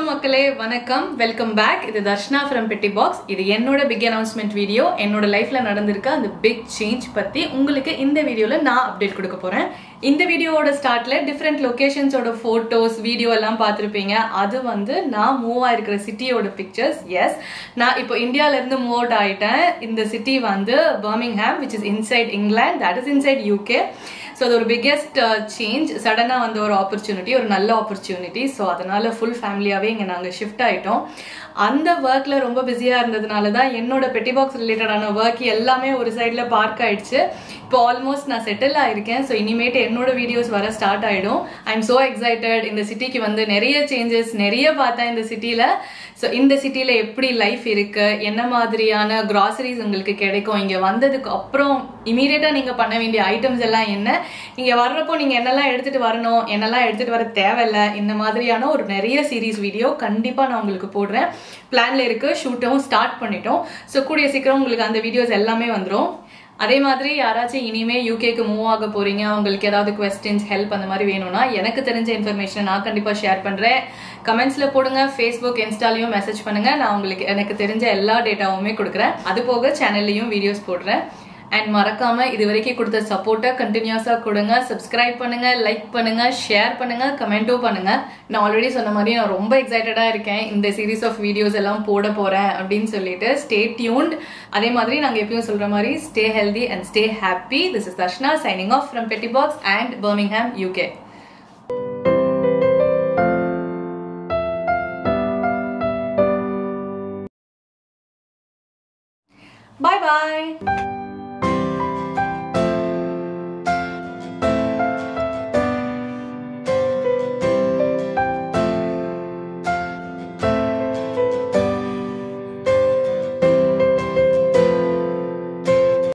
மக்களே வணக்கம் welcome back இது தர்ஷனா from Pettibox இது என்னோட பிக் அனௌன்ஸ்மென்ட் வீடியோ என்னோட லைஃப்ல நடந்திருக்க அந்த பிக் சேஞ்ச் பத்தி உங்களுக்கு இந்த வீடியோல நான் அப்டேட் கொடுக்க போறேன் இந்த வீடியோவோட ஸ்டார்ட்ல டிஃபரண்ட் லொகேஷன்ஸோட போட்டோஸ் வீடியோ எல்லாம் பார்த்திருப்பீங்க அது வந்து நான் மூவ் ஆயிருக்கிற சிட்டியோட பிக்சர்ஸ் எஸ் நான் இப்போ இந்தியால இருந்து மூவ் அவுட் ஆயிட்டேன் இந்த சிட்டி வந்து Birmingham which is inside England that is inside UK so அது ஒரு biggest change சடனா வந்து ஒரு opportunity ஒரு நல்ல opportunity so அதனால full ஃபேமிலியாவே இங்க நாங்க ஷிஃப்ட் ஆயிட்டோம் அந்த வர்க்ல ரொம்ப பிஸியா இருந்ததனால தான் என்னோட பெட்டிபாக்ஸ் ரிலேட்டடான வர்க் எல்லாமே ஒரு சைடுல பார்க் ஆயிடுச்சு இப்போ ஆல்மோஸ்ட் நான் செட்டில் ஆயிருக்கேன் ஸோ இனிமேட்டு என்னோட வீடியோஸ் வர ஸ்டார்ட் ஆயிடும் ஐ எம் சோ எக்ஸைட்டட் இந்த சிட்டிக்கு வந்து நிறைய சேஞ்சஸ் நிறைய பார்த்தேன் இந்த சிட்டில ஸோ இந்த சிட்டில எப்படி லைஃப் இருக்கு என்ன மாதிரியான கிராசரிஸ் உங்களுக்கு கிடைக்கும் இங்க வந்ததுக்கு அப்புறம் இமீடியட்டா நீங்க பண்ண வேண்டிய ஐட்டம்ஸ் எல்லாம் என்ன இங்க வர்றப்போ நீங்க என்னெல்லாம் எடுத்துட்டு வரணும் என்னெல்லாம் எடுத்துட்டு வர தேவையில்ல இந்த மாதிரியான ஒரு நிறைய சீரீஸ் வீடியோ கண்டிப்பா நான் உங்களுக்கு போடுறேன் பிளான்ல இருக்கு ஷூட்டும் ஸ்டார்ட் பண்ணிட்டோம் ஸோ கூடிய சீக்கிரம் உங்களுக்கு அந்த வீடியோஸ் எல்லாமே வந்துடும் அதே மாதிரி யாராச்சும் இனிமே யூகேக்கு மூவ் ஆக போறீங்க உங்களுக்கு ஏதாவது क्वेश्चंस ஹெல்ப் அந்த மாதிரி வேணும்னா எனக்கு தெரிஞ்ச இன்ஃபர்மேஷன் நான் கண்டிப்பா ஷேர் பண்றேன் கமெண்ட்ஸ்ல போடுங்க ஃபேஸ்புக் இன்ஸ்டாலயும் மெசேஜ் பண்ணுங்க நான் உங்களுக்கு எனக்கு தெரிஞ்ச எல்லா டேட்டாவுமே கொடுக்குறேன் அது போக சேனல்லையும் வீடியோஸ் போடுறேன் அண்ட் மறக்காம இது வரைக்கும் கொடுத்த சப்போர்ட்டை கண்டினியூஸா கொடுங்க சப்ஸ்கிரைப் பண்ணுங்க லைக் பண்ணுங்க ஷேர் பண்ணுங்க கமெண்ட்டும் பண்ணுங்க நான் ஆல்ரெடி சொன்ன மாதிரி நான் ரொம்ப எக்ஸைட்டடா இருக்கேன் இந்த சீரீஸ் ஆஃப் வீடியோஸ் எல்லாம் போட போறேன் அப்படின்னு சொல்லிட்டு ஸ்டே டியூன்ட் அதே மாதிரி நாங்க எப்பயும் சொல்ற மாதிரி stay healthy and stay happy this is Darshana signing off from பெட்டிபாக்ஸ் and Birmingham UK bye bye